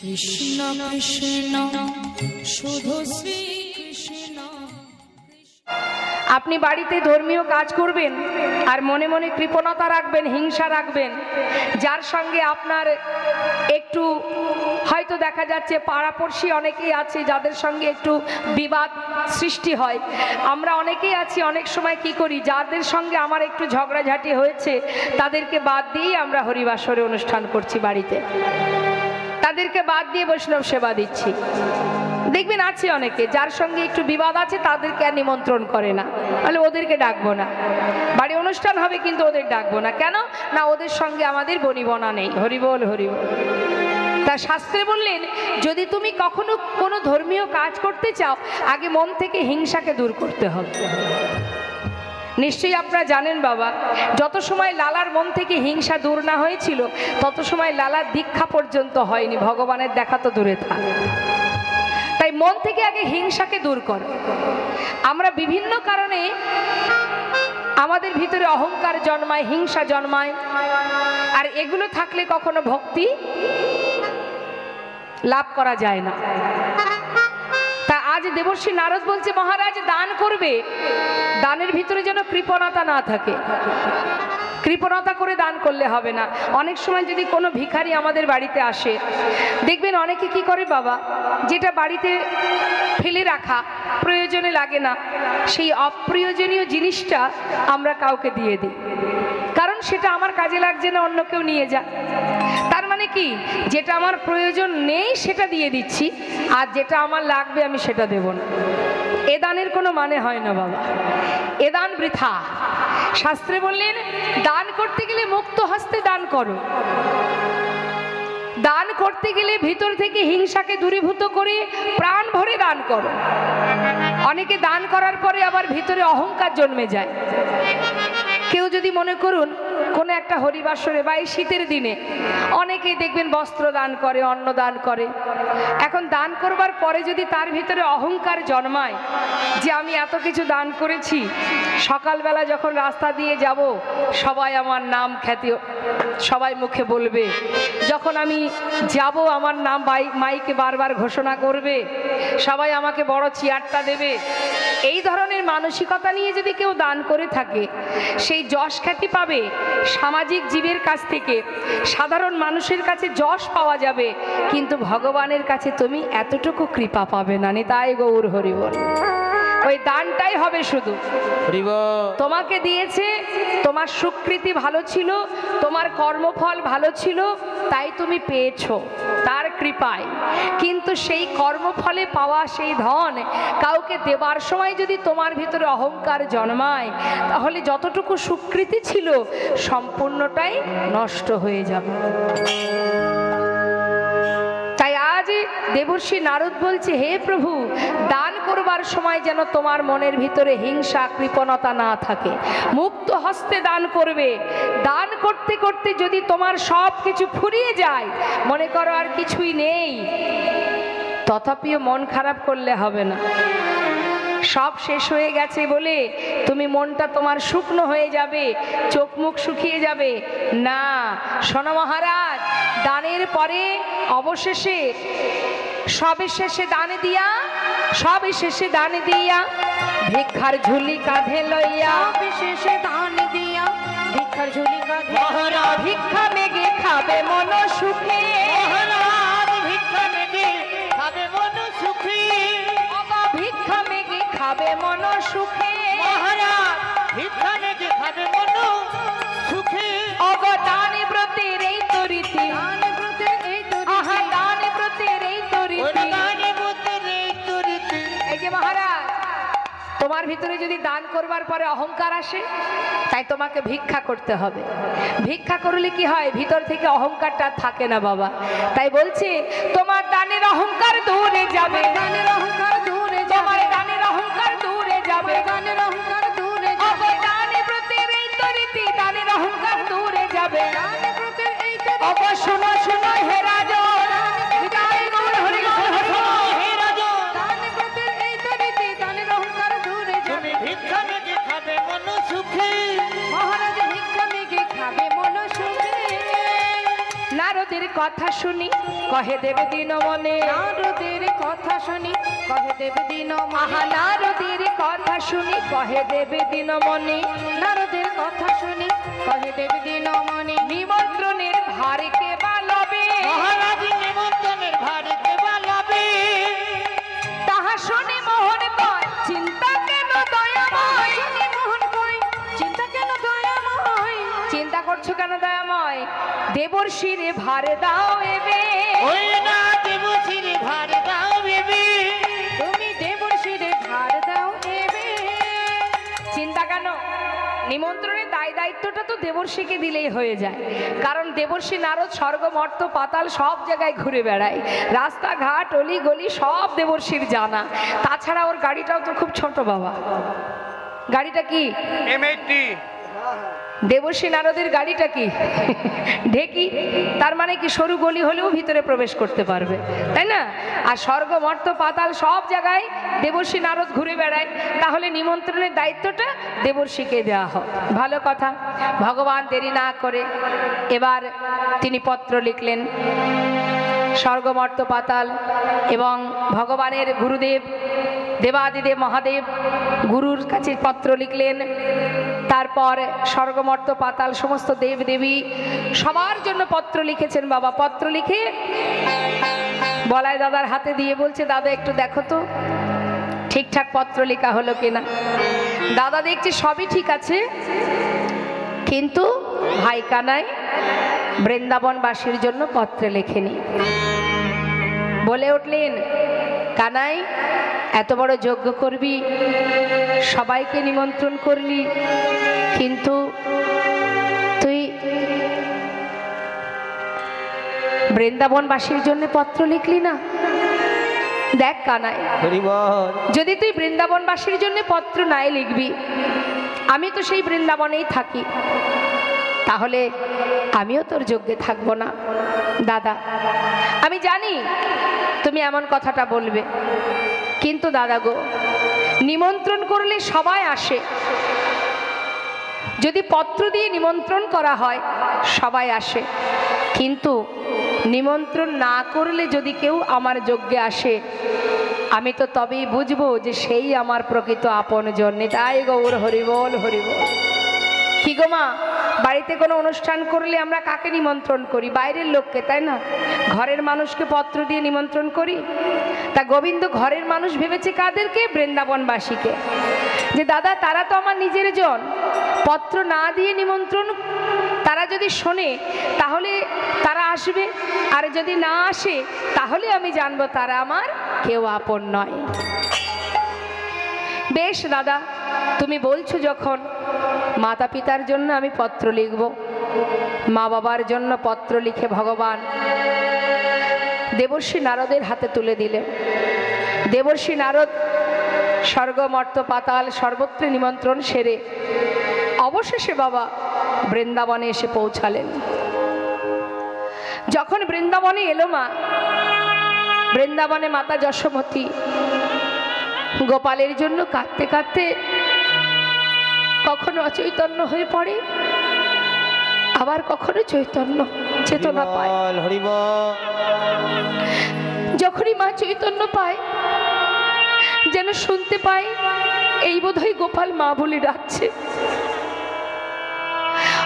কৃষ্ণ কৃষ্ণ শুধু শ্রী কৃষ্ণ। আপনি বাড়িতে ধর্মীয় কাজ করবেন আর মনে মনে কৃপণতা রাখবেন, হিংসা রাখবেন, যার সঙ্গে আপনার একটু হয়তো দেখা যাচ্ছে পাড়াপড়শি অনেকেই আছে যাদের সঙ্গে একটু বিবাদ সৃষ্টি হয়। আমরা অনেকেই আছি অনেক সময় কি করি, যাদের সঙ্গে আমার একটু ঝগড়াঝাটি হয়েছে তাদেরকে বাদ দিয়েই আমরা হরিবাসরে অনুষ্ঠান করছি বাড়িতে, তাদেরকে বাদ দিয়ে বৈষ্ণব সেবা দিচ্ছি। দেখবেন আছে অনেকে যার সঙ্গে একটু বিবাদ আছে তাদেরকে আর নিমন্ত্রণ করে না, তাহলে ওদেরকে ডাকবো না, বাড়ি অনুষ্ঠান হবে কিন্তু ওদের ডাকবো না। কেন না, ওদের সঙ্গে আমাদের বনিবনা নেই। হরিবল হরিবল। তা শাস্ত্রে বললেন, যদি তুমি কখনো কোনো ধর্মীয় কাজ করতে চাও আগে মন থেকে হিংসাকে দূর করতে হবে। নিশ্চয়ই আপনারা জানেন বাবা, যত সময় লালার মন থেকে হিংসা দূর না হয়েছিল তত সময় লালার দীক্ষা পর্যন্ত হয়নি, ভগবানের দেখা তো দূরে থাক। তাই মন থেকে আগে হিংসাকে দূর কর। আমরা বিভিন্ন কারণে আমাদের ভিতরে অহংকার জন্মায়, হিংসা জন্মায়, আর এগুলো থাকলে কখনো ভক্তি লাভ করা যায় না। তা আজ দেবর্ষী নারদ বলছে, মহারাজ দান করবে, দানের ভিতরে যেন কৃপণতা না থাকে। কৃপণতা করে দান করলে হবে না। অনেক সময় যদি কোনো ভিখারি আমাদের বাড়িতে আসে, দেখবেন অনেকে কি করে বাবা, যেটা বাড়িতে ফেলে রাখা প্রয়োজনে লাগে না, সেই অপ্রয়োজনীয় জিনিসটা আমরা কাউকে দিয়ে দিই, কারণ সেটা আমার কাজে লাগছে না, অন্য কেউ নিয়ে যা। তার মানে কি, যেটা আমার প্রয়োজন নেই সেটা দিয়ে দিচ্ছি, আর যেটা আমার লাগবে আমি সেটা দেব না। এ দানের কোনো মানে হয় না বাবা, এ দান বৃথা। শাস্ত্রে বললেন, দান করতে গেলে মুক্ত হস্তে দান করো। দান করতে গেলে ভিতর থেকে হিংসাকে দূরীভূত করে প্রাণ ভরে দান করো। অনেকে দান করার পরে আবার ভিতরে অহংকার জন্মে যায়। কেউ যদি মনে করুন কোনো একটা হরিবাসরে বা এই শীতের দিনে অনেকেই দেখবেন বস্ত্র দান করে, অন্ন দান করে। এখন দান করবার পরে যদি তার ভিতরে অহংকার জন্মায় যে আমি এত কিছু দান করেছি, সকালবেলা যখন রাস্তা দিয়ে যাব সবাই আমার নাম খ্যাতি সবাই মুখে বলবে, যখন আমি যাব আমার নাম মাইকে বারবার ঘোষণা করবে, সবাই আমাকে বড় চেয়ারটা দেবে। এই ধরনের মানসিকতা নিয়ে যদি কেউ দান করে থাকে, সেই যশ খ্যাতি পাবে সামাজিক জীবের কাছ থেকে, সাধারণ মানুষের কাছে যশ পাওয়া যাবে, কিন্তু ভগবানের কাছে তুমি এতটুকু কৃপা পাবে না। নিতাই গৌর হরিবল। ওই দানটাই হবে শুধু তোমাকে দিয়েছে, তোমার সুকৃতি ভালো ছিল, তোমার কর্মফল ভালো ছিল, তাই তুমি পেয়েছো তার কৃপায়। কিন্তু সেই কর্মফলে পাওয়া সেই ধন কাউকে দেবার সময় যদি তোমার ভিতরে অহংকার জন্মায়, তাহলে যতটুকু সুকৃতি ছিল সম্পূর্ণটাই নষ্ট হয়ে যাবে। তাই আজ দেবর্ষী নারদ বলছে, হে প্রভু, দান করবার সময় যেন তোমার মনের ভিতরে হিংসা কৃপণতা না থাকে, মুক্ত হস্তে দান করবে। দান করতে করতে যদি তোমার সব কিছু ফুরিয়ে যায়, মনে করো আর কিছুই নেই, তথাপিও মন খারাপ করলে হবে না। সব শেষ হয়ে গেছে বলে তুমি মনটা তোমার শুকনো হয়ে যাবে, চোখ মুখ শুকিয়ে যাবে না। শোনো মহারাজ, দানের পরে অবশেষে সবিশেষে দানে দিয়া, সবিশেষে দানে দিয়া, ভিক্ষার ঝুলি কাঁধে লইয়া, বিশেষে দান দিয়া, ভিক্ষার ঝুলি কাঁধে, ভিক্ষা মেগে খাবে মন সুখে, ভিক্ষা মেগে খাবে মন সুখে, ভিক্ষা মেগে খাবে মন সুখে, মহারাজ ভিক্ষা মেগে খাবে মন সুখে। অবদানে ব্রতের এই তরিতি, দানে ব্রতের এই তরিতি, আহা দানে ব্রতের এই তরিতি, দানে ব্রতের এই তরিতি। এই যে মহারাজ, তোমার ভিতরে যদি দান করবার পরে অহংকার আসে, তাই তোমাকে ভিক্ষা করতে হবে। ভিক্ষা করলে কি হয়, ভিতর থেকে অহংকারটা থাকে না বাবা। তাই বলছে, তোমার দানের অহংকার দূরে যাবে, দানের অহংকার দূরে যাবে, দানের অহংকার দূরে যাবে, দানের অহংকার দূরে যাবে, দানে ব্রতের এই তরিতি, দানের অহংকার দূরে যাবে, দানে ব্রতের এই তরিতি। অব শোনো শোনো হে রাজন, বিদায় গৌর হরি গৌর হরি, হে রাজন, দানে ব্রতের এই তরিতি, দানের অহংকার দূরে যাবে, ভিক্ষা মেগে খাবে মন সুখে, মহারাজ ভিক্ষা মেগে খাবে মন সুখে। নারদের কথা কথা শুনি কহে দেব দিন মনে, নারদের কথা শুনি কহে দেব দিন আহা নারদের কথা শুনি কহে দেব দিন মনে, নারদের কথা শুনি কহে দেব দিন মনে। নিমন্ত্রণের ভার কে বালবে, মহারাজ নিমন্ত্রণের ভার কে বালবে, তাহা শুনি মোহন কয় চিন্তা কেন দয়াময়, শুনি মোহন কয় চিন্তা কেন দয়াময়, চিন্তা করছো কেন দয়াময়, দেবর্ষির ভার দাও এবে, ওই না দেবশির ভার দাও এবে, তুমি দেবশির ভার দাও এবে। চিন্তা কেন, নিমন্ত্রণের দায়িত্বটা তো দেবর্ষিকে দিলেই হয়ে যায়, কারণ দেবর্ষি নারদ স্বর্গ মর্ত পাতাল সব জায়গায় ঘুরে বেড়ায়, রাস্তাঘাট অলি গলি সব দেবর্ষির জানা। তাছাড়া ওর গাড়িটাও তো খুব ছোট বাবা, গাড়িটা কি M80 দেবর্ষি নারদের গাড়িটা কি ঢেকি, তার মানে কি সরু গলি হলেও ভিতরে প্রবেশ করতে পারবে, তাই না? আর স্বর্গ মর্ত পাতাল সব জায়গায় দেবর্ষি নারদ ঘুরে বেড়ায়, তাহলে নিমন্ত্রণের দায়িত্বটা দেবর্ষিকে দেওয়া হয়। ভালো কথা। ভগবান দেরি না করে এবার তিনি পত্র লিখলেন, স্বর্গ মর্ত পাতাল এবং ভগবানের গুরুদেব দেবাদিদেব মহাদেব গুরুর কাছে পত্র লিখলেন। তারপর স্বর্গমর্ত পাতাল সমস্ত দেব দেবী সবার জন্য পত্র লিখেছেন বাবা। পত্র লিখে বলাই দাদার হাতে দিয়ে বলছে, দাদা একটু দেখো তো ঠিকঠাক পত্র লেখা হলো কিনা। দাদা দেখছে সবই ঠিক আছে, কিন্তু ভাই কানাই বৃন্দাবনবাসীর জন্য পত্রে লেখেনি। বলে উঠলেন, কানাই এত বড় যজ্ঞ করবি, সবাইকে নিমন্ত্রণ করলি, কিন্তু তুই বৃন্দাবনবাসীর জন্য পত্র লিখলি না। দেখ কানাই, যদি তুই বৃন্দাবনবাসীর জন্য পত্র নাই লিখবি, আমি তো সেই বৃন্দাবনেই থাকি, তাহলে আমিও তোর যজ্ঞে থাকবো না। দাদা আমি জানি তুমি এমন কথাটা বলবে, কিন্তু দাদা গো, নিমন্ত্রণ করলে সবাই আসে, যদি পত্র দিয়ে নিমন্ত্রণ করা হয় সবাই আসে, কিন্তু নিমন্ত্রণ না করলে যদি কেউ আমার যজ্ঞে আসে, আমি তো তবেই বুঝবো যে সেই আমার প্রকৃত আপনজন। তাই গৌর হরিবল হরিবল। কি গো মা, বাড়িতে কোনো অনুষ্ঠান করলে আমরা কাকে নিমন্ত্রণ করি? বাইরের লোককে, তাই না? ঘরের মানুষকে পত্র দিয়ে নিমন্ত্রণ করি। তা গোবিন্দ ঘরের মানুষ ভেবেছে কাদেরকে? বৃন্দাবনবাসীকে। যে দাদা তারা তো আমার নিজের জন, পত্র না দিয়ে নিমন্ত্রণ তারা যদি শোনে তাহলে তারা আসবে, আর যদি না আসে তাহলে আমি জানবো তারা আমার কেউ আপন নয়। বেশ দাদা, তুমি বলছো যখন, মাতা পিতার জন্য আমি পত্র লিখব। মা বাবার জন্য পত্র লিখে ভগবান দেবর্ষি নারদের হাতে তুলে দিলেন। দেবর্ষি নারদ স্বর্গ মর্ত পাতাল সর্বত্র নিমন্ত্রণ সেরে অবশেষে বাবা বৃন্দাবনে এসে পৌঁছালেন। যখন বৃন্দাবনে এলো মা, বৃন্দাবনে মাতা যশোমতী গোপালের জন্য কাঁদতে কাঁদতে কখনো অচৈতন্য হয়ে পড়ে, আবার কখনো চৈতন্য চেতনা পায়। যখনই মা চৈতন্য পায়, যেন শুনতে পায় এই বোধহয় গোপাল মা বলে ডাকছে।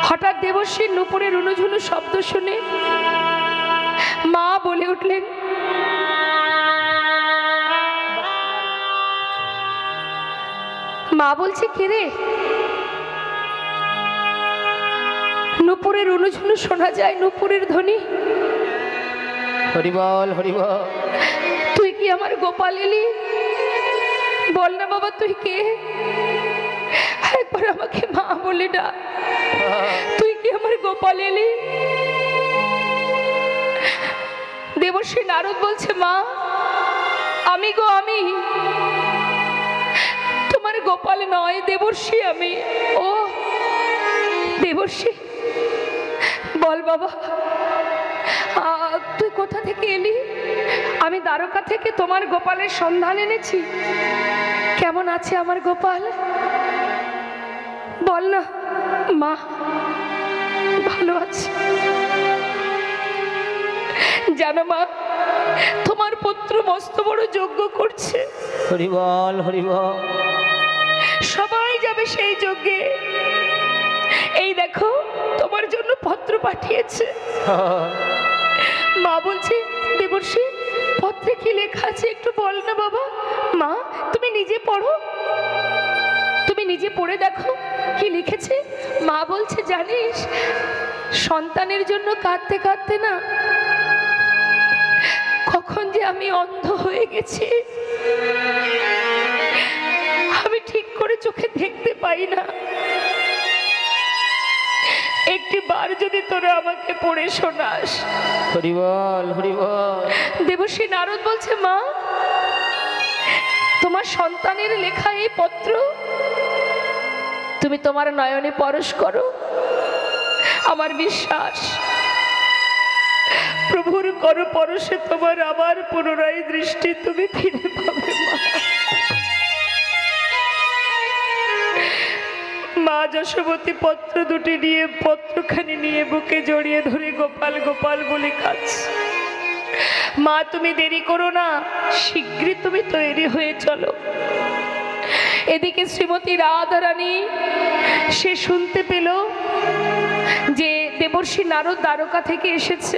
হঠাৎ দেবশ্রীর নুপুরের রুনুঝুনু শব্দ শুনে মা বলে উঠলেন, মা বলছে কে রে? নুপুরের রুনুঝুনু শোনা যায়, নুপুরের ধ্বনি। হরিবল হরিবল। তুই কি আমার গোপাল এলি? বল না বাবা তুই কে? একবার আমাকে মা বলে ডাক, তুই কি আমার গোপাল এলি? দেবশ্রী নারদ বলছে, মা আমি গো, আমি তোমার গোপাল নয়, দেবর্ষি আমি। ও দেবর্ষি, বল বাবা তুই কোথা থেকে এলি? আমি দ্বারকা থেকে তোমার গোপালের সন্ধান এনেছি। কেমন আছে আমার গোপাল? বল না মা। ভালো আছে। জানো মা, তোমার পুত্র মস্ত বড় যজ্ঞ করছে। হরিবল হরিবল। সবাই যাবে সেই যজ্ঞে। এই দেখো তোমার জন্য পত্র পাঠিয়েছে। মা বলছে, দেবর্ষি পত্রে কি লেখা আছে একটু বল না বাবা। মা তুমি নিজে পড়ো, তুমি নিজে পড়ে দেখো কি লিখেছে। মা বলছে, জানিস সন্তানের জন্য কাঁদতে কাঁদতে না কখন যে আমি অন্ধ হয়ে গেছি, আমি ঠিক করে চোখে দেখতে পাই না। একটি বার যদি তোরা আমাকে পড়ে শোনাস। হরিবল হরিবল। দেবশ্রী নারদ বলছে, মা তোমার সন্তানের লেখা এই পত্র তুমি তোমার নয়নে পরশ করো। আমার বিশ্বাস প্রভুর করো পরশে তোমার আবার পুনরায় দৃষ্টি তুমি ফিরে পাবে। মা যশোবতী পত্র দুটি নিয়ে, পত্রখানি নিয়ে বুকে জড়িয়ে ধরে গোপাল গোপাল বলে কাঁদছে। মা তুমি দেরি করো না, শীঘ্রই তুমি তৈরি হয়ে চলো। এদিকে শ্রীমতী রাধারানী সে শুনতে পেল যে দেবর্ষি নারদ দ্বারকা থেকে এসেছে।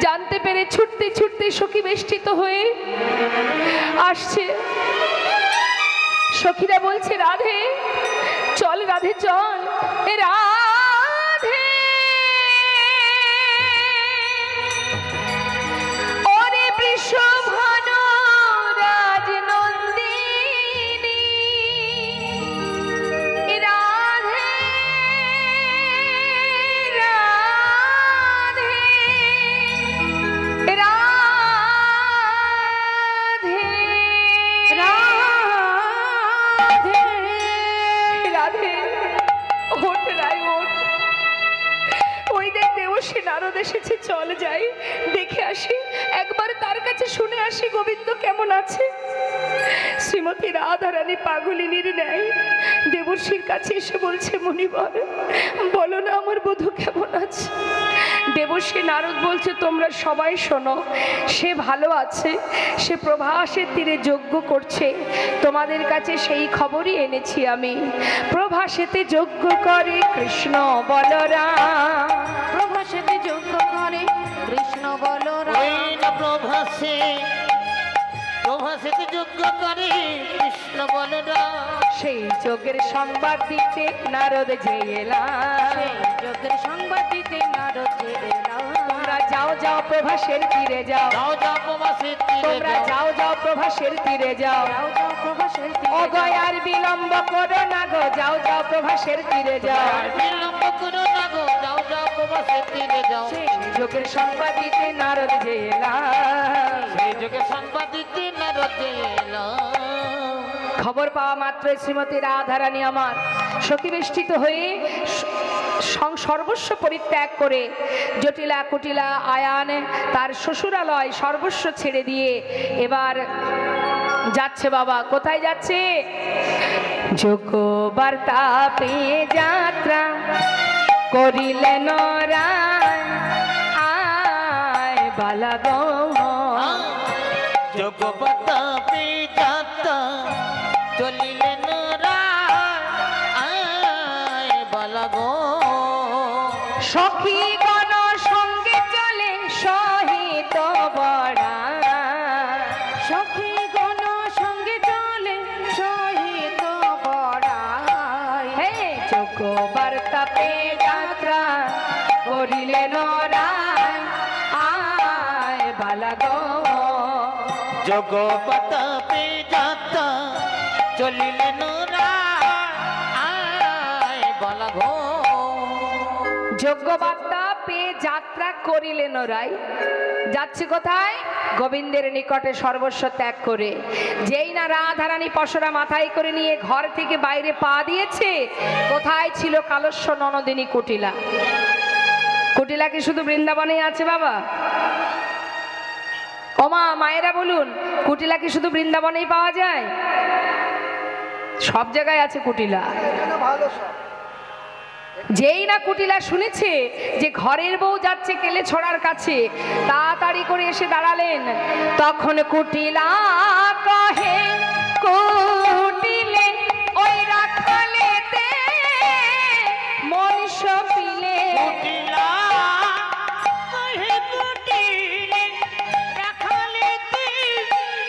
জানতে পেরে ছুটতে ছুটতে সখী বেষ্টিত হয়ে আসছে। সখীরা বলছে, রাধে চল, রাধে চল, এ রাধে ওরে বৃষভান রাজনন্দিনী, এ রাধে রাধে রাধে রাধে। ওঠ রাই ওঠ, ওই দেখ দেবশ্রী নারদ এসেছে, চল যাই দেখে আসি, একবার তার কাছে শুনে আসি গোবিন্দ কেমন আছে। শ্রীমতী রাধারানী পাগলিনীর ন্যায় দেবর্ষির কাছে এসে বলছে, মুনিবর বলো না আমার বধূ কেমন আছে। দেবশ্রী নারদ বলছে, তোমরা সবাই শোনো, সে ভালো আছে, সে প্রভাসের তীরে যজ্ঞ করছে, তোমাদের কাছে সেই খবরই এনেছি আমি। প্রভাসেতে যজ্ঞ করে কৃষ্ণ বলরাম, প্রভাসেতে যজ্ঞ করে কৃষ্ণ বলরাম। ওই না প্রভাসে, প্রভাসেতে যজ্ঞ করে কৃষ্ণ বলরাম। সেই যজ্ঞের সংবাদ দিতে নারদ যে এলাম, সেই যজ্ঞের সংবাদ দিতে নারদ যে এলাম। তোমরা যাও যাও প্রভাসের তীরে যাও, যাও যাও প্রভাসের তীরে তোমরা যাও যাও প্রভাসের তীরে যাও, যাও যাও প্রভাসের তীরে অগয় আর বিলম্ব করো না গো, যাও যাও প্রভাসের তীরে যাও। আর বিলম্ব করো না গো, যাও যাও প্রভাসের তীরে যাও। সেই যজ্ঞের সংবাদ দিতে নারদ যে এলাম, সেই যজ্ঞের সংবাদ দিতে নারদ যে এলাম। খবর পাওয়া মাত্র শ্রীমতী রাধারানী আমার সখীবেষ্টিত হয়ে সর্বস্ব পরিত্যাগ করে জটিলা কুটিলা আয়ান তার শ্বশুরালয় সর্বস্ব ছেড়ে দিয়ে এবার যাচ্ছে। বাবা কোথায় যাচ্ছে? যোগ্য বার্তা পেয়ে যাত্রা করিলেন রায়, আয় বালাগো যোগ্য বার্তা পেয়ে যাত্রা চলিলেন রায়, আয় বালাগো। সখী গণ সঙ্গে চলে সহিত বড়া, সখী গণ সঙ্গে চলে সহিত বড়াই। হে যোগ্য বার্তা পেয়ে যাত্রা করিলেন রায়, আয় বালাগো যোগ্য বার্তা পেয়ে যাত্রা চলিলেন রায়, আয় বালাগো। যোগ্য বার্তা পেয়ে যাত্রা করিলেন রায়, যাচ্ছে কোথায়? গোবিন্দের নিকটে সর্বস্ব ত্যাগ করে। যেই না রাধারানী পশরা মাথায় করে নিয়ে ঘর থেকে বাইরে পা দিয়েছে, কোথায় ছিল কালস্য ননদিনী কুটিলা? কুটিলা কি শুধু বৃন্দাবনেই আছে বাবা? ওমা মায়েরা বলুন, কুটিলা কি শুধু বৃন্দাবনেই পাওয়া যায়? সব জায়গায় আছে কুটিলা। যেই না কুটিলা শুনেছে যে ঘরের বউ যাচ্ছে কেলে ছড়ার কাছে, তাড়াতাড়ি করে এসে দাঁড়ালেন। তখন কুটিলা কহে, কুটিলে ওই রাখালেতে মন সপিলে, কুটিলা কহে কুটিলে রাখালেতে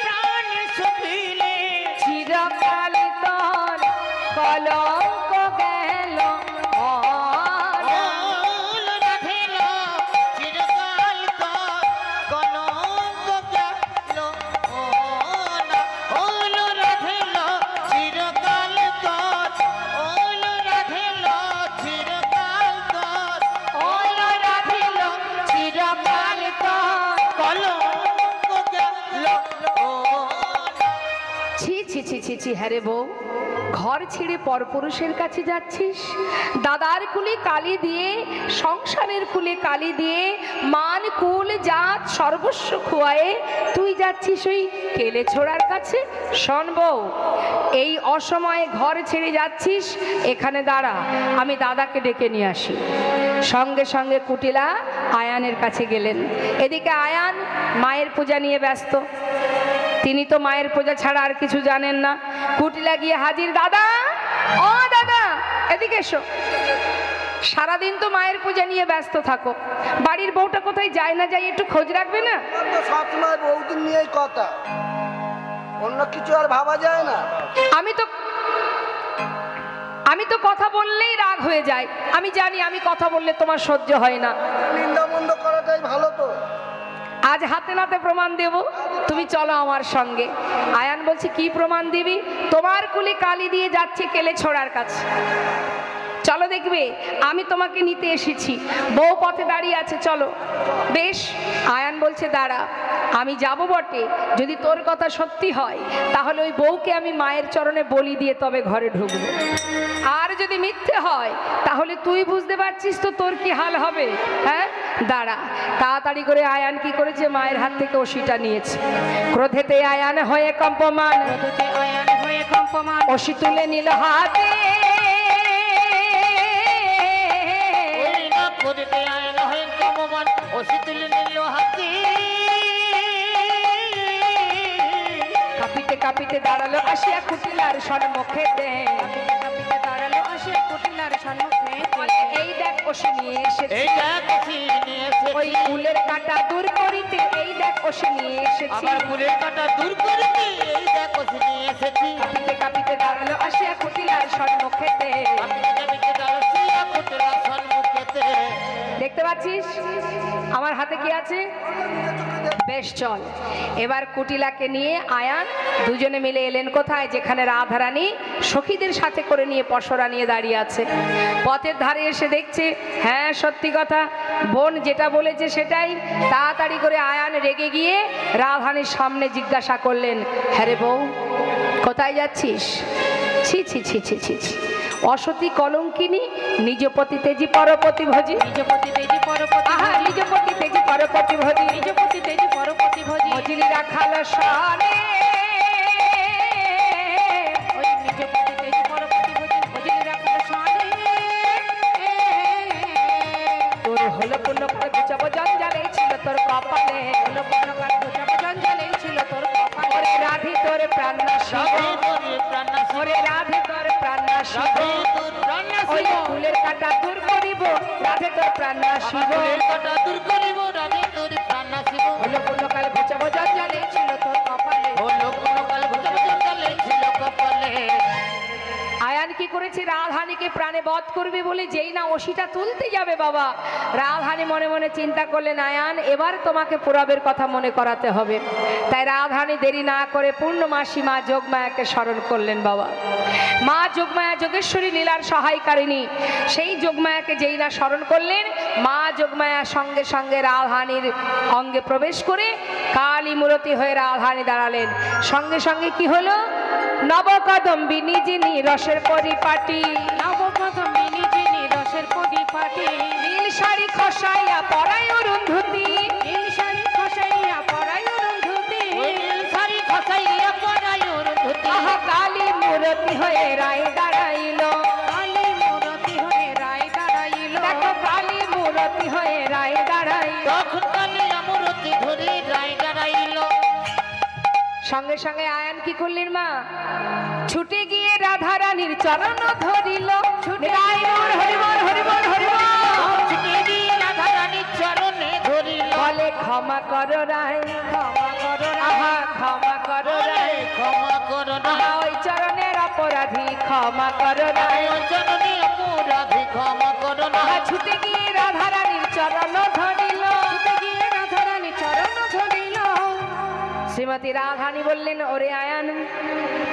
প্রাণ সপিলে, চিরকাল তোর কলঙ্ক গেল ওল রাধিল চিরকাল তোর কলঙ্ক গেল না, ওল রাধিল চিরকাল তোর, ওল রাধিল চিরকাল তোর, ওল রাধিল চিরকাল তোর। কলঙ্ক গেল না। ছি ছি ছি ছি ছি, হ্যাঁ রে বউ, ঘর ছেড়ে পরপুরুষের কাছে যাচ্ছিস, দাদার কুলে কালি দিয়ে, সংসারের কুলে কালি দিয়ে, মান কুল জাত সর্বস্ব খুয়ায়ে তুই যাচ্ছিস ওই কেলে ছোড়ার কাছে। শোন বউ, এই অসময়ে ঘর ছেড়ে যাচ্ছিস, এখানে দাঁড়া, আমি দাদাকে ডেকে নিয়ে আসি। সঙ্গে সঙ্গে কুটিলা আয়ানের কাছে গেলেন। এদিকে আয়ান মায়ের পূজা নিয়ে ব্যস্ত, তিনি তো মায়ের পূজা ছাড়া আর কিছু জানেন না। কুটিলা গিয়ে হাজির, দাদা, ও দাদা এদিকে এসো। সারাদিন তো মায়ের পূজা নিয়ে ব্যস্ত থাকো, বাড়ির বউটা কোথায় যায় না যায় একটু খোঁজ রাখবে না? তো সবসময় বৌদিন নিয়েই কথা, অন্য কিছু আর ভাবা যায় না। আমি তো কথা বললেই রাগ হয়ে যায়, আমি জানি আমি কথা বললে তোমার সহ্য হয় না। নিন্দা মন্দ করাটাই ভালো তো। আজ হাতে নাতে প্রমাণ দেব, তুমি চলো আমার সঙ্গে। আয়ান বলছে, কি প্রমাণ দিবি? তোমার কুলে কালি দিয়ে যাচ্ছে কেলে ছোড়ার কাছে, চলো দেখবে, আমি তোমাকে নিতে এসেছি। বউ পথে দাঁড়িয়ে আছে, চলো। বেশ, আয়ান বলছে, দাঁড়া, আমি যাব বটে, যদি তোর কথা সত্যি হয় তাহলে ওই বউকে আমি মায়ের চরণে বলি দিয়ে তবে ঘরে ঢুকবো, আর যদি মিথ্যে হয় তাহলে তুই বুঝতে পারছিস তো তোর কি হাল হবে। হ্যাঁ, দাঁড়া। তাড়াতাড়ি করে আয়ান কি করেছে, মায়ের হাত থেকে ওষিটা নিয়েছে। ক্রোধেতে আয়ান হয়ে কম্পমান, ক্রোধেতে আয়ান হয়ে কম্পমান, ওষি তুলে নিল হাতে, ওই না ক্রোধেতে আয়ান হয়ে কম্পমান, ওষি তুলে নিল হাতে। কাঁপিতে কাঁপিতে দাঁড়ালো আসিয়া কুটিলার সম্মুখেতে, কাঁপিতে দাঁড়ালো আসিয়া কুটিলার সম্মুখে, এই দেখ ওষি নিয়ে এসেছে, এই দেখ ওষি নিয়ে এসেছি, ওই ফুলের কাঁটা দূর করিতে, এই দেখ ওষি নিয়ে এসেছি। আবার ফুলের কাঁটা দূর করিতে, এই দেখ ওষি নিয়ে এসেছি। কাঁপিতে কাঁপিতে দাঁড়ালো আসিয়া কুটিলার সম্মুখেতে, কাঁপিতে কাঁপিতে দাঁড়ালো আসিয়া কুটিলার সম্মুখেতে। দেখতে পাচ্ছিস আমার হাতে কি আছে? বেশ, চল। এবার কুটিলাকে নিয়ে আয়ান দুজনে মিলে এলেন কোথায়? যেখানে রাধারানী সখীদের সাথে করে নিয়ে পসরা নিয়ে দাঁড়িয়ে আছে। পথের ধারে এসে দেখছে, হ্যাঁ সত্যি কথা, বোন যেটা বলেছে সেটাই। তাড়াতাড়ি করে আয়ান রেগে গিয়ে রাধারানীর সামনে জিজ্ঞাসা করলেন, হ্যাঁ রে বউ, কোথায় যাচ্ছিস? ছি ছি ছি ছি ছি ছি, অসতী কলঙ্কিনী, নিজ পতি তেজি পরপতি ভজি, নিজ পতি তেজি পরপতি, আহা, নিজ পতি তেজি পরপতি ভজি, নিজ পতি তেজি পরপতি ভজি, মজলি রাখাল সারে, ওই নিজ পতি তেজি পরপতি ভজি, মজলি রাখাল সারে। তোর হলো কোনো করে গুছাব জঞ্জালে ছিল তোর কপালে, হলো বনকার গোজাব জঞ্জালে ছিল তোর কপালে। ওরে রাধে তোর প্রাণ নাশিব, রাধে তোর প্রাণ নাশিব, ওরে রাধে তোর প্রাণ নাশিব, রাধে তোর প্রাণ ওই নাশিব, ফুলের কাঁটা দূর করিব, রাধে তোর প্রাণ নাশিব, ফুলের কাঁটা দূর করিব, রাধে তোর প্রাণ নাশিব। হলো কোনো কাল গুছাব জঞ্জালে ছিল তোর কপালে। হলো বনকার গোজাব জঞ্জালে ছিল কপালে। আয়ান কি করেছে, রাধারানীকে প্রাণে বধ করবে বলে যেই না ওষিটা তুলতে যাবে বাবা, রাধারানী মনে মনে চিন্তা করলেন, আয়ান এবার তোমাকে পুরাবের কথা মনে করাতে হবে। তাই রাধারানী দেরি না করে পূর্ণমাসী মা যোগমায়াকে স্মরণ করলেন বাবা। মা যোগমায়া যোগেশ্বরী লীলার সহায়কারিণী, সেই যোগমায়াকে যেই না স্মরণ করলেন, মা যোগমায়া সঙ্গে সঙ্গে রাধারানীর অঙ্গে প্রবেশ করে কালী মূরতি হয়ে রাধারানী দাঁড়ালেন। সঙ্গে সঙ্গে কি হলো, নবকদম্বিনী যিনি রসের পরিপাটি, নবকদম্বিনী যিনি রসের পরিপাটি, নীল শাড়ি খসাইয়া পরায় অরুন্ধতী, নীল শাড়ি খসাইয়া পরায় অরুন্ধতী, ওই নীল শাড়ি খসাইয়া পরায় অরুন্ধতী। আহা কালী মূরতি হয়ে রায় দাঁড়াইল, কালী মূরতি হয়ে রায় সঙ্গে সঙ্গে আয়ান কি করলেন মা? ছুটে গিয়ে রাধা রানীর চরণ ধরিল। নিতাই গৌর হরিবল হরিবল হরিবল। ছুটে গিয়ে রাধা রানীর চরণে ধরিল। বলে ক্ষমা করো রায়, ক্ষমা করো আহা ক্ষমা করো রায়, ক্ষমা করো না। আহা ওই চরণের অপরাধী ক্ষমা করো রায়। ওই চরণে অপরাধী ক্ষমা করো না। আহা ছুটে গিয়ে রাধা রানীর চরণ ধরিল। ছুটে গিয়ে রাধা রানীর চরণ ধরিল। শ্রীমতী রাধানী বললেন, ওরে আয়ান,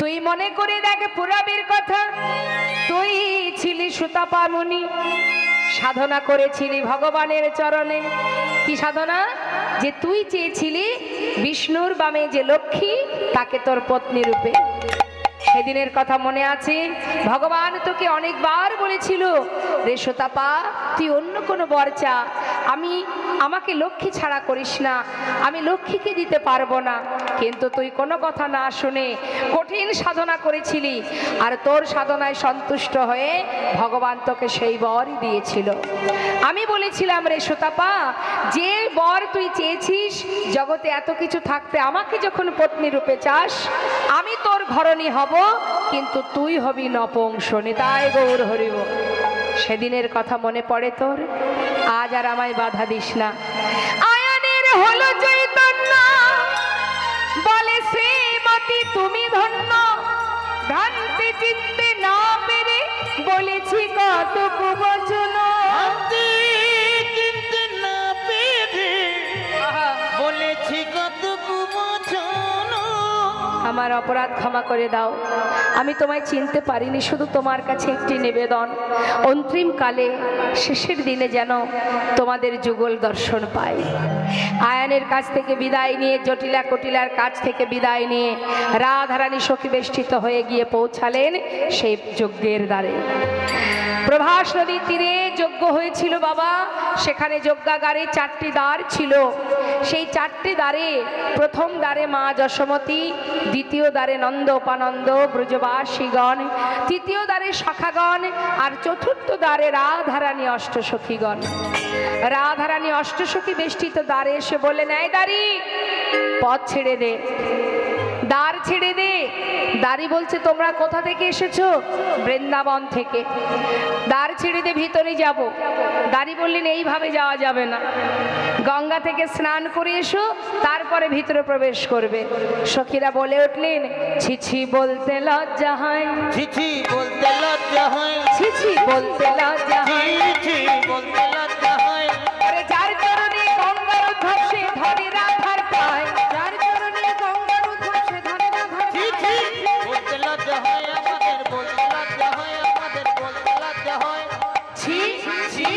তুই মনে করে দেখ পুরাবির কথা। তুই ছিলি সুতাপা মুনি, সাধনা করেছিলি ভগবানের চরণে। কি সাধনা? যে তুই চেয়েছিলি বিষ্ণুর বামে যে লক্ষ্মী, তাকে তোর পত্নী রূপে। সেদিনের কথা মনে আছে? ভগবান তোকে অনেকবার বলেছিল, রে সুতাপা, তুই অন্য কোনো বর চা, আমাকে লক্ষ্মী ছাড়া করিস না, আমি লক্ষ্মীকে দিতে পারবো না। কিন্তু তুই কোনো কথা না শুনে কঠিন সাধনা করেছিলি, আর তোর সাধনায় সন্তুষ্ট হয়ে ভগবান তোকে সেই বরই দিয়েছিল। আমি বলেছিলাম, রে সুতাপা, যে বর তুই চেয়েছিস, জগতে এত কিছু থাকতে আমাকে যখন পত্নী রূপে চাস, আমি তোর ঘরণী হব, কিন্তু তুই হবি নপুংস। নিতাই গৌর হরিবল। সেদিনের কথা মনে পড়ে তোর? আজ আর আমায় বাধা দিস না। আয়ানের হলো চৈতন্য, বলে শ্রীমতী তুমি ধন্য। ভ্রান্তি চিনতে না পেরে বলেছি কতকু বচন। ভক্তি চিনতে না পেরে বলেছি কতকু বচন। আমার অপরাধ ক্ষমা করে দাও। আমি তোমায় চিনতে পারিনি, শুধু তোমার কাছে একটি নিবেদন, অন্তিম কালে শেষের দিনে যেন তোমাদের যুগল দর্শন পাই। আয়ানের কাছ থেকে বিদায় নিয়ে, জটিলা কটিলার কাছ থেকে বিদায় নিয়ে রাধারানী সখী বেষ্টিত হয়ে গিয়ে পৌঁছালেন সেই যজ্ঞের দ্বারে। প্রভাস নদীর তীরে যজ্ঞ হয়েছিল বাবা। সেখানে যজ্ঞাগারে 4টি দ্বার ছিল। সেই 4টি দ্বারে, প্রথম দ্বারে মা যশোমতী, দ্বিতীয় দ্বারে নন্দ উপানন্দ ব্রজবাসীগণ, তৃতীয় দ্বারে সখাগণ, আর চতুর্থ দ্বারে রাধারানী অষ্টসখীগণ। রাধারানী অষ্টসখী বেষ্টিত দ্বারে এসে বললেন, এই দাঁড়ি, পথ ছেড়ে দে, দ্বার ছেড়ে দে। দাঁড়ি বলছে, তোমরা কোথা থেকে এসেছো? বৃন্দাবন থেকে। দ্বার ছেড়ে দে, ভিতরে যাব। দাঁড়ি বললেন, এইভাবে যাওয়া যাবে না, গঙ্গা থেকে স্নান করে এসো, তারপরে ভিতরে প্রবেশ করবে। সখীরা বলে উঠলেন, ছিছি বলতে লজ্জা হয়, ছিছি বলতে লজ্জা হয়, ছিছি বলতে লজ্জা হয়, ছিছি বলতে লজ্জা হয়। আরে যার চরণে গঙ্গার উদ্ভব সে ধরে রাধার পায়, যার চরণে গঙ্গার উদ্ভব সে ধরে রাধার ছিছি বলতে লজ্জা হয়, আমাদের বলতে লজ্জা হয়, আমাদের বলতে লজ্জা হয়। ছি ছি।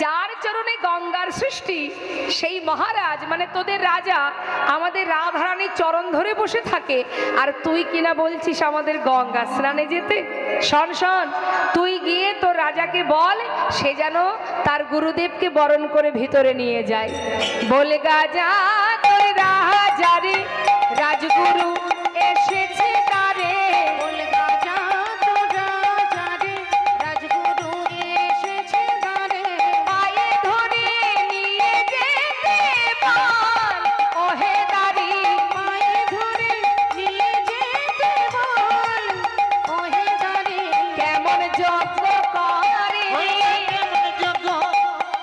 যার চরণে গঙ্গার সৃষ্টি, সেই মহারাজ মানে তোদের রাজা আমাদের রাধারানীর চরণ ধরে বসে থাকে, আর তুই কিনা বলছিস আমাদের গঙ্গা স্নানে যেতে। শোন শোন, তুই গিয়ে তোর রাজাকে বল, সে যেন তার গুরুদেবকে বরণ করে ভিতরে নিয়ে যায়। বলে গাজা তোর রাজারে, রাজগুরু এসেছে তারে। বলে গাজা তোর রাজারে, রাজগুরু এসেছে দ্বারে। পায়ে ধরে নিয়ে যেতে বল, ওহে দাঁড়ি। পায়ে ধরে নিয়ে যেতে বল, ওহে দ্বারে। কেমন যজ্ঞ করে ওই কেমন যজ্ঞ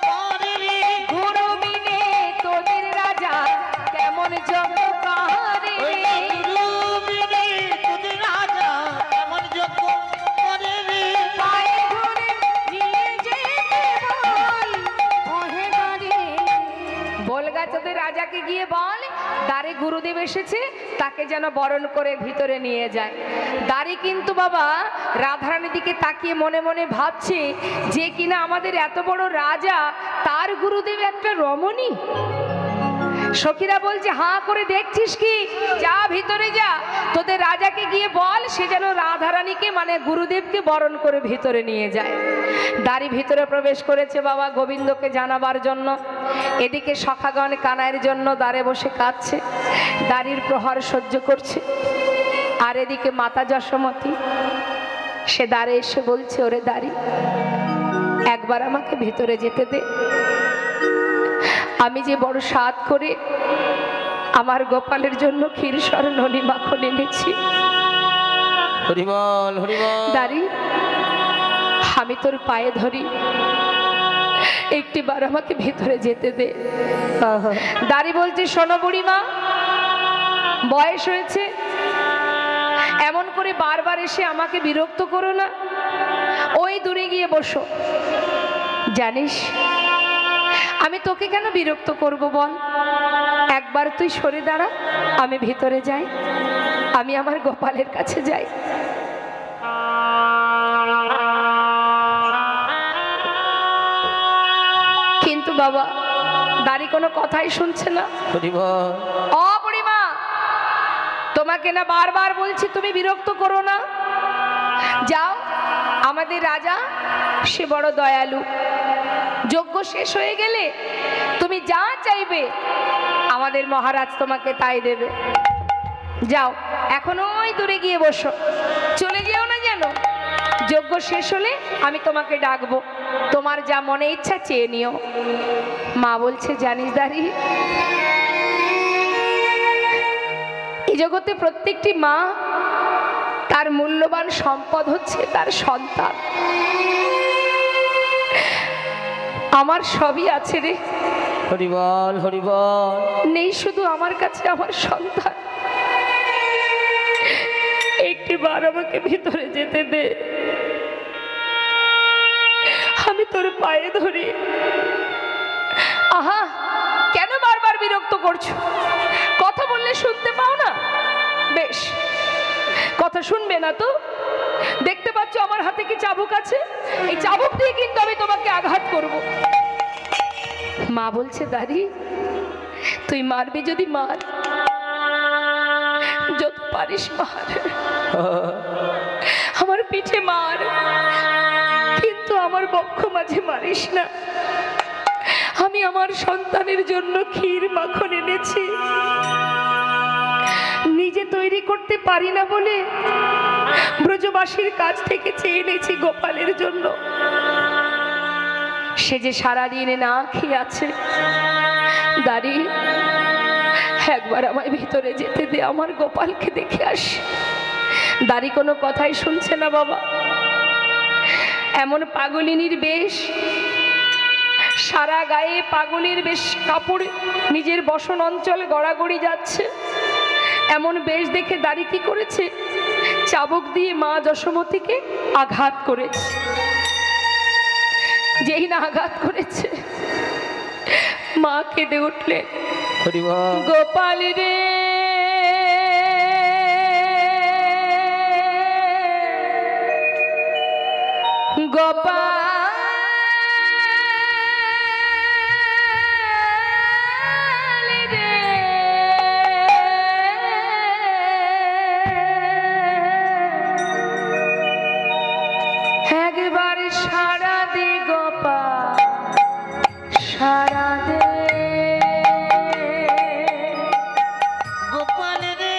করে রে, গুরু বিনে তোদের রাজা, কেমন যজ্ঞ করে। ওই গুরু বিনে তোদের রাজা কেমন যজ্ঞ করে রে। পায়ে ধরে নিয়ে যেতে বল, ওহে দ্বারে। বলগা তোদের রাজাকে গিয়ে বল, দ্বারে গুরুদেব এসেছে, তাকে যেন বরণ করে ভিতরে নিয়ে যায়। দ্বারে কিন্তু বাবা রাধারানীর দিকে তাকিয়ে মনে মনে ভাবছে যে কিনা আমাদের এত বড় রাজা, তার গুরুদেব একটা রমণী। সখীরা বলছে, হাঁ করে দেখছিস কি, যা ভিতরে যা, তোদের রাজাকে গিয়ে বল সে যেন রাধারানীকে মানে গুরুদেবকে বরণ করে ভিতরে নিয়ে যায়। দাঁড়ি ভিতরে প্রবেশ করেছে বাবা গোবিন্দকে জানাবার জন্য। এদিকে সখাগণ কানাইয়ের জন্য দ্বারে বসে কাঁদছে, দাঁড়ির প্রহার সহ্য করছে। আর এদিকে মাতা যশোমতী সে দ্বারে এসে বলছে, ওরে দাঁড়ি, একবার আমাকে ভিতরে যেতে দে। আমি যে বড় সাধ করে আমার গোপালের জন্য ক্ষীর ননি মাখন এনেছি। হরিবল হরিবল। দাঁড়ি, আমি তোর পায়ে ধরি, একটিবার আমাকে ভেতরে যেতে দে। দাঁড়ি বলছে, শোনো বুড়িমা, বয়স হয়েছে, এমন করে বারবার এসে আমাকে বিরক্ত করো না, ওই দূরে গিয়ে বসো। জানিস আমি তোকে কেন বিরক্ত করব বল? একবার তুই সরে দাঁড়া, আমি ভিতরে যাই, আমি আমার গোপালের কাছে যাই। কিন্তু বাবা দাঁড়ি কোনো কথাই শুনছে না। ও বুড়িমা, তোমাকে না বারবার বলছি তুমি বিরক্ত করো না, যাও। আমাদের রাজা সে বড় দয়ালু, যজ্ঞ শেষ হয়ে গেলে তুমি যা চাইবে আমাদের মহারাজ তোমাকে তাই দেবে। যাও, এখন ওই দূরে গিয়ে বসো, চলে যেও না যেন। যজ্ঞ শেষ হলে আমি তোমাকে ডাকবো, তোমার যা মনে ইচ্ছা চেয়ে নিও। মা বলছে, জানিস দাঁড়ি, এই জগতে প্রত্যেকটি মা তার মূল্যবান সম্পদ হচ্ছে তার সন্তান। আমার সবই আছে রে, হরিবল হরিবল। নেই শুধু আমার কাছে আমার সন্তান। একটিবার আমাকে ভিতরে যেতে দে, আমি তোর পায়ে ধরি। আহা, কেন বারবার বিরক্ত করছো? কথা বললে শুনতে পাও না? বেশ, কথা শুনবে না তো? দেখতে পাচ্ছ আমার হাতে কি চাবুক আছে? এই চাবুক দিয়ে কিন্তু আমি তোমাকে আঘাত করব। মা বলছে, দাঁড়ি, তুই মারবি যদি মার, যত পারিস মার, আমার পিঠে মার, কিন্তু আমার বক্ষ মাঝে মারিস না। আমি আমার সন্তানের জন্য ক্ষীর মাখন এনেছি, নিজে তৈরি করতে পারি না বলে ব্রজবাসীর কাছ থেকে চেয়ে এনেছি গোপালের জন্য। সে যে সারাদিন না খেয়ে আছে। দাঁড়ি, একবার আমায় ভিতরে যেতে দে, আমার গোপালকে দেখে আসি। দাঁড়ি কোনো কথাই শুনছে না বাবা। এমন পাগলিনীর বেশ, সারা গায়ে পাগলের বেশ কাপড়, নিজের বসন অঞ্চল গড়াগড়ি যাচ্ছে। এমন বেশ দেখে দাঁড়ি কি করেছে? চাবুক দিয়ে মা যশোমতীকে আঘাত করেছে। যেই না আঘাত করেছে, মা কেঁদে উঠলেন, গোপাল রে গোপাল রে, একবার সারা দে গোপাল, সারা দে গোপাল রে,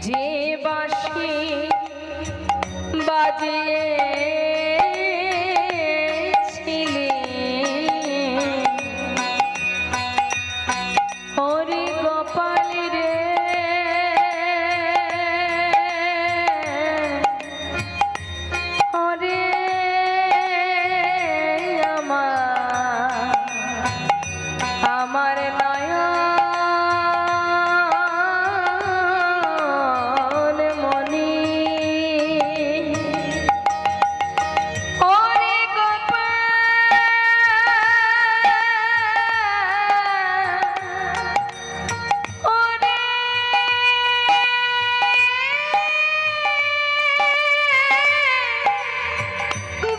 যে বাঁশি বাজিয়েছিলে হরি গোপাল রে হরে আমার নয়ন মনি ওরে গোপাল ওরে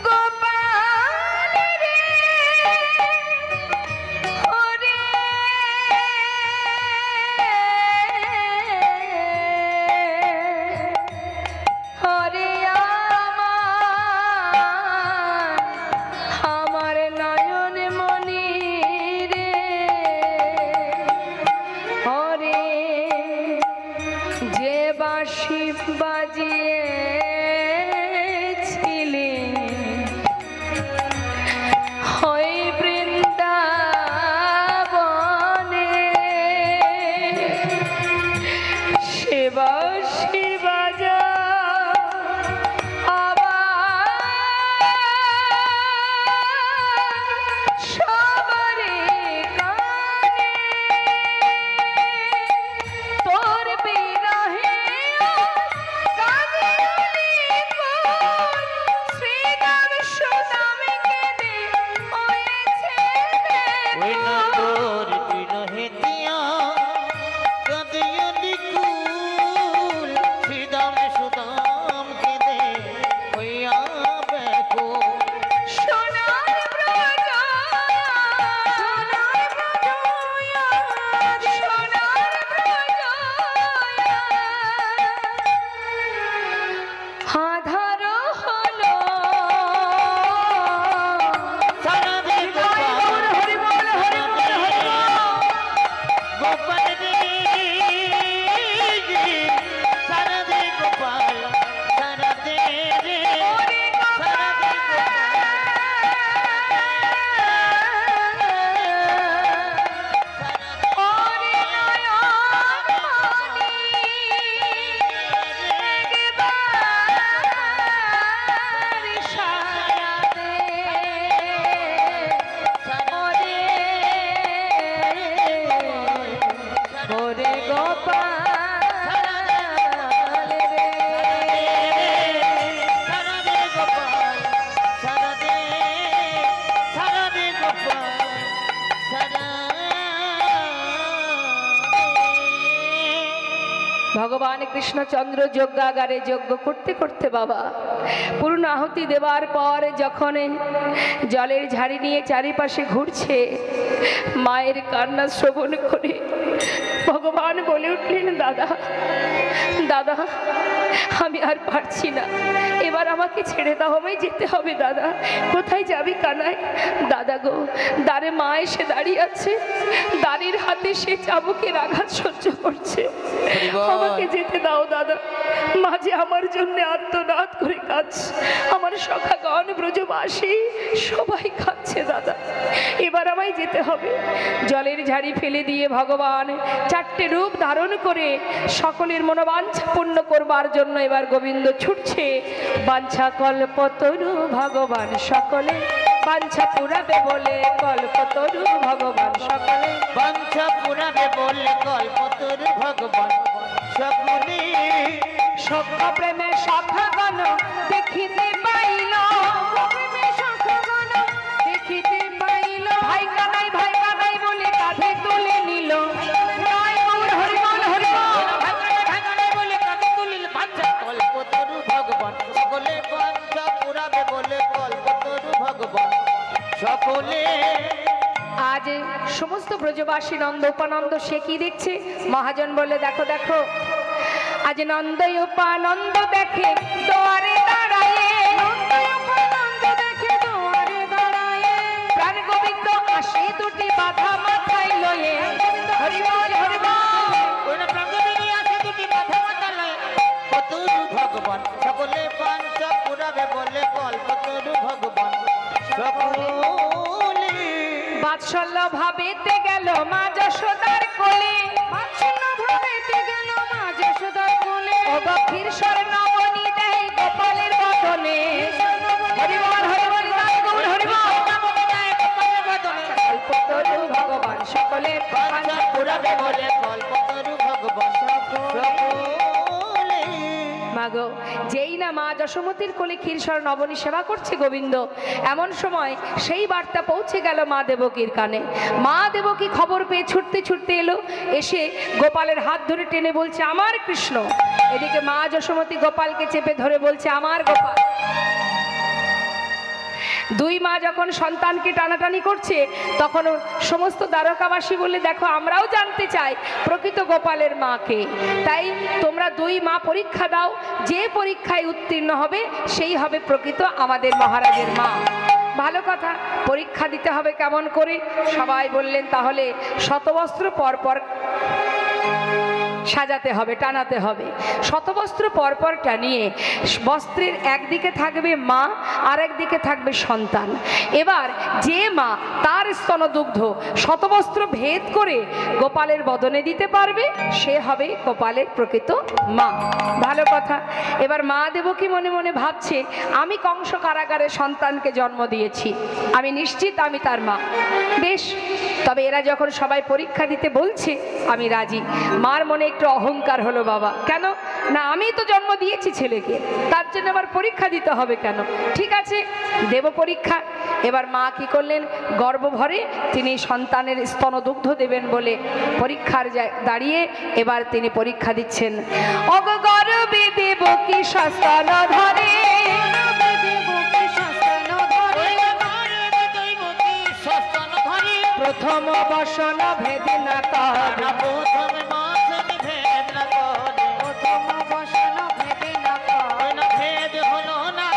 গোপাল রে হরে হরে আমার নয়ন মনি রে হরে যে বাঁশি বাজিয়েছিলে হয় বৃন্দাবনে সে বাঁশির বাজা আবার সবারে কানে তোর বিরহে কাঁদে অলিপুর শ্রীরাম সুদামে কেঁদে হয়েছে ওই না তোর বিরহে দিয়া কাঁদিয়া নিকুল শ্রীদাম সুদাম কেঁদে হইয়া ব্যাকুল সোনার ব্রজ সোনার ব্রজ সোনার ব্রজ আধার হলো সারা দে গোপাল হরি বল হরি বল হরি বল গোপাল রে সারা দে গোপাল সারা দে রে ওরে সারা দে ওরে নয়ন মনি একবার সারা দে ওরে ওরে গোপাল রে সারা দে গোপাল সারা দে গোপাল সারা ভগবান কৃষ্ণচন্দ্র যজ্ঞাগারে যজ্ঞ করতে করতে বাবা পূর্ণ আহুতি দেওয়ার পর যখন জলের ঝাড়ি নিয়ে চারিপাশে ঘুরছে মায়ের কান্না শ্রবণ করে ভগবান বলে উঠলেন দাদা দাদা আমি আর পারছি না এবার আমাকে ছেড়ে দাও আমায় যেতে হবে দাদা কোথায় যাবি কানাই দাদা গো দ্বারে মা এসে দাঁড়িয়ে আছে দাঁড়ির হাতে সে চাবুকের আঘাত সহ্য করছে আমাকে যেতে দাও দাদা মাঝে আমার জন্য আত্মনাদ করে কাঁদছে আমার সখাগণ ব্রজবাসী সবাই কাঁদছে দাদা এবার আমায় যেতে হবে জলের ঝাড়ি ফেলে দিয়ে ভগবান চারটে রূপ ধারণ করে সকলের মনোবাঞ্ছা পূর্ণ করবার জন্য এবার গোবিন্দ ছুটছে বাঞ্ছা কল্পতরু ভগবান সকলে বাঞ্ছা পুরাবে বলে কল্পতরু ভগবান সকলে বাঞ্ছা পুরাবে বললে কল্পতর ভগবান সকলে সখা প্রেমে সখাগণ দেখিতে পাইল প্রেমে সখাগণ দেখিতে পাইল ভাই কানাই বলে কাঁধে তুলে নিল জয় গৌর হরি বল হরি বল বলে কাকে তুলিল বাঞ্ছা কল্পতর ভগবান সকলে বাঞ্ছা পুরাবে বলে কল্পতর ভগবান সকলে আজ সমস্ত ব্রজবাসী নন্দ উপানন্দ সে কি দেখছে মহাজন বলে দেখো দেখো আজ নন্দ উপানন্দ দেখে দুয়ারে দাঁড়ায়ে প্রাণ গোবিন্দ আসে দুটি বাধা মাথায় লয়ে হরি বল হরি বল ওই না প্রাঙ্গণে আসে দুটি মাথা মাথা লয় বাৎসল্য ভাবেতে গেল মা যশোদার কোলে, বাৎসল্য ভাবেতে গেল মা যশোদার কোলে, ও গো ক্ষীরসর নবনী দেয় গোপালের বদনে। হরি বল হরি বল জয় গৌর হরি বল। কল্পতরু ভগবান সকলের বাঞ্ছা পুরাবে বলে, কল্পতরু ভগবান সকলে। মাগো যেই না মা যশোমতীর কোলে ক্ষীরসর নবনী সেবা করছে গোবিন্দ, এমন সময় সেই বার্তা পৌঁছে গেল মা দেবকীর কানে। মা দেবকী খবর পেয়ে ছুটতে ছুটতে এলো, এসে গোপালের হাত ধরে টেনে বলছে আমার কৃষ্ণ। এদিকে মা যশোমতী গোপালকে চেপে ধরে বলছে আমার গোপাল। দুই মা যখন সন্তানকে টানাটানি করছে, তখন সমস্ত দ্বারকাবাসী বলে দেখো আমরাও জানতে চাই প্রকৃত গোপালের মাকে। তাই তোমরা দুই মা পরীক্ষা দাও, যে পরীক্ষায় উত্তীর্ণ হবে সেই হবে প্রকৃত আমাদের মহারাজের মা। ভালো কথা, পরীক্ষা দিতে হবে কেমন করে? সবাই বললেন তাহলে শতবস্ত্র পরপর সাজাতে হবে, টানাতে হবে। শতবস্ত্র পরপর টানিয়ে বস্ত্রের একদিকে থাকবে মা, আর একদিকে থাকবে সন্তান। এবার যে মা তার স্তনদুগ্ধ শতবস্ত্র ভেদ করে গোপালের বদনে দিতে পারবে, সে হবে গোপালের প্রকৃত মা। ভালো কথা। এবার মা দেবকী মনে মনে ভাবছে আমি কংস কারাগারে সন্তানকে জন্ম দিয়েছি, আমি নিশ্চিত আমি তার মা। বেশ, তবে এরা যখন সবাই পরীক্ষা দিতে বলছে আমি রাজি। মার মনে একটু অহংকার হলো, বাবা কেন না, আমি তো জন্ম দিয়েছি ছেলেকে, তার জন্য আবার পরীক্ষা দিতে হবে কেন? ঠিক আছে, দেব পরীক্ষা। এবার মা কি করলেন, গর্ব ভরে তিনি সন্তানের স্তনদুগ্ধ দেবেন বলে পরীক্ষার দাঁড়িয়ে এবার তিনি পরীক্ষা দিচ্ছেন। অগ গর্বে দেবকী স্তন ধরে, প্রথম বসন ভেদি না করে, প্রথম বসন ভেদ না করে, প্রথম বসন ভেদ না করে, ভেদ হলো না,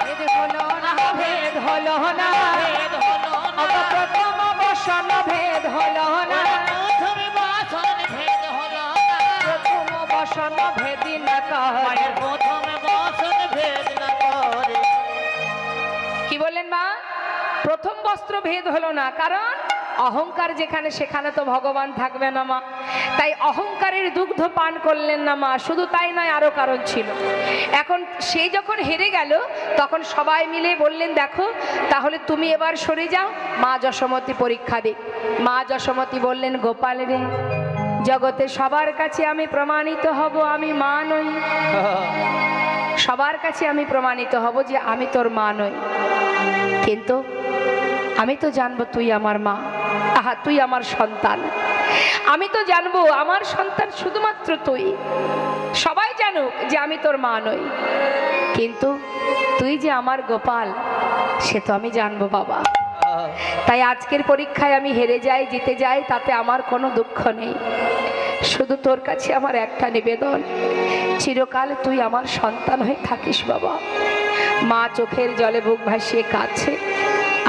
ভেদ হলো না, ভেদ হলো না, ভেদ হলো না, প্রথম বসন ভেদ হলো না, প্রথম বসন ভেদ হলো না, প্রথম বসন ভেদি না করে। প্রথম বসন ভেদ না করে। কি বললেন মা? প্রথম বস্ত্র ভেদ হলো না, কারণ অহংকার যেখানে সেখানে তো ভগবান থাকবে না মা। তাই অহংকারের দুগ্ধ পান করলেন না মা। শুধু তাই নয়, আরো কারণ ছিল। এখন সে যখন হেরে গেল, তখন সবাই মিলে বললেন দেখো তাহলে তুমি এবার সরে যাও, মা যশোমতী পরীক্ষা দিক। মা যশোমতী বললেন গোপাল রে, জগতে সবার কাছে আমি প্রমাণিত হব আমি মা নই, সবার কাছে আমি প্রমাণিত হব যে আমি তোর মা নই, কিন্তু আমি তো জানবো তুই আমার মা, আহা তুই আমার সন্তান। আমি তো জানবো আমার সন্তান শুধুমাত্র তুই, সবাই জানুক যে আমি তোর মা নই, কিন্তু তুই যে আমার গোপাল সে তো আমি জানবো বাবা। তাই আজকের পরীক্ষায় আমি হেরে যাই জিতে যাই তাতে আমার কোনো দুঃখ নেই, শুধু তোর কাছে আমার একটা নিবেদন, চিরকাল তুই আমার সন্তান হয়ে থাকিস বাবা। মা চোখের জলে বুক ভাসিয়ে কাঁদছে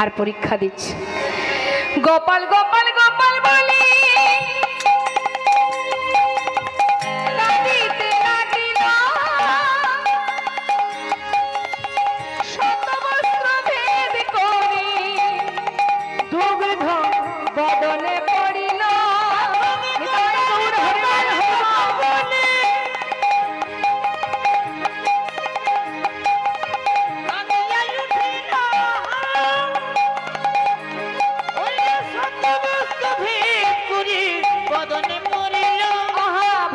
আর পরীক্ষা দিচ্ছে। গোপাল গোপাল গোপাল বলে কাঁদিতে লাগিল, শতবস্ত্র ভেদ করে দুগ্ধ বদনে পড়িল।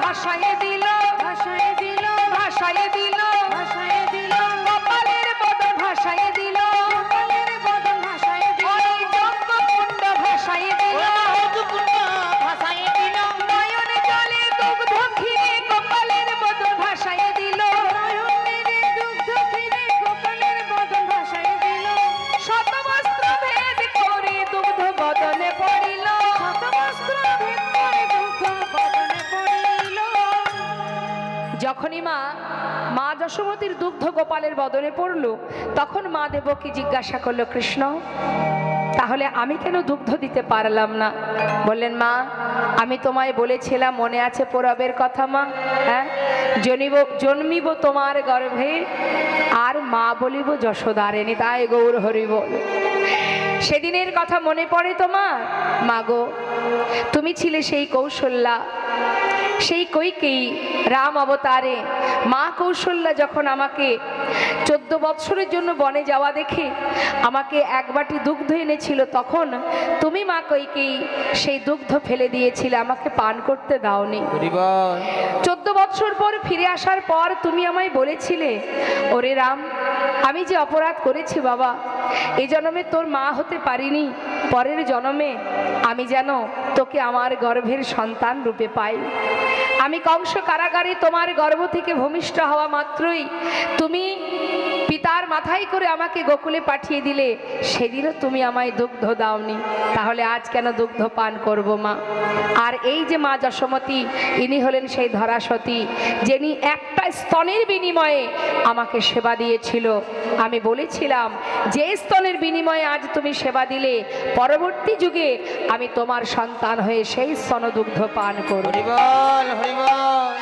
ভাসায় দিল, ভাসায় দিল, ভাসায় দিল, ভাসায় দিল, গোপালের বদন ভাসায় দিল, গোপালের বদন ভাসায় দিল, ওই জঙ্গকুণ্ড ভাসায় দিল, জঙ্গকুণ্ড ভাসায় দিল, নয়নে জলে দুগ্ধ ক্ষীরে গোপালের বদন ভাসায় দিল, নয়নে দুগ্ধ ক্ষীরে গোপালের বদন ভাসায় দিল, শতবস্ত্র ভেদ করে দুগ্ধ বদনে পড়িল, শতবস্ত্র ভেদ করে দুগ্ধ বদনে পড়িল। যখনই মা যশোমতীর দুগ্ধ গোপালের বদনে পড়ল, তখন মা দেবকী জিজ্ঞাসা করলো কৃষ্ণ তাহলে আমি কেন দুগ্ধ দিতে পারলাম না? বললেন, মা আমি তোমায় বলেছিলাম, মনে আছে পরবের কথা মা? হ্যাঁ, জন্মিব তোমার গর্ভে আর মা বলিব যশোদারিণী, তাই গৌর হরি বল। সেদিনের কথা মনে পড়ে তোমার? মাগো, তুমি ছিলে সেই কৌশল্যা, সেই কৈকেয়ী রাম অবতারে। মা কৌশল্যা যখন আমাকে 14 বৎসরের জন্য বনে যাওয়া দেখে আমাকে এক বাটি দুগ্ধ এনেছিল, তখন তুমি মা কৈকেয়ী সেই দুগ্ধ ফেলে দিয়েছিলে, আমাকে পান করতে দাওনি। 14 বৎসর পর ফিরে আসার পর তুমি আমায় বলেছিলে, ওরে রাম, আমি যে অপরাধ করেছি বাবা, এই জন্মে তোর মা হতে পারিনি, পরের জন্মে আমি যেন তোকে আমার গর্ভের সন্তান রূপে পাই। আমি কংস কারাগারে তোমার গর্ভ থেকে ভূমিষ্ঠ হওয়া মাত্রই তুমি পিতার মাথায় করে আমাকে গোকুলে পাঠিয়ে দিলে, সেদিনও তুমি আমায় দুগ্ধ দাওনি, তাহলে আজ কেন দুগ্ধ পান করব মা? আর এই যে মা যশোমতী, ইনি হলেন সেই ধরাসতী, যিনি একটা স্তনের বিনিময়ে আমাকে সেবা দিয়েছিল। আমি বলেছিলাম, যে স্তনের বিনিময়ে আজ তুমি সেবা দিলে, পরবর্তী যুগে আমি তোমার সন্তান হয়ে সেই স্তনদুগ্ধ পান করব। হরি বল, হরি বল।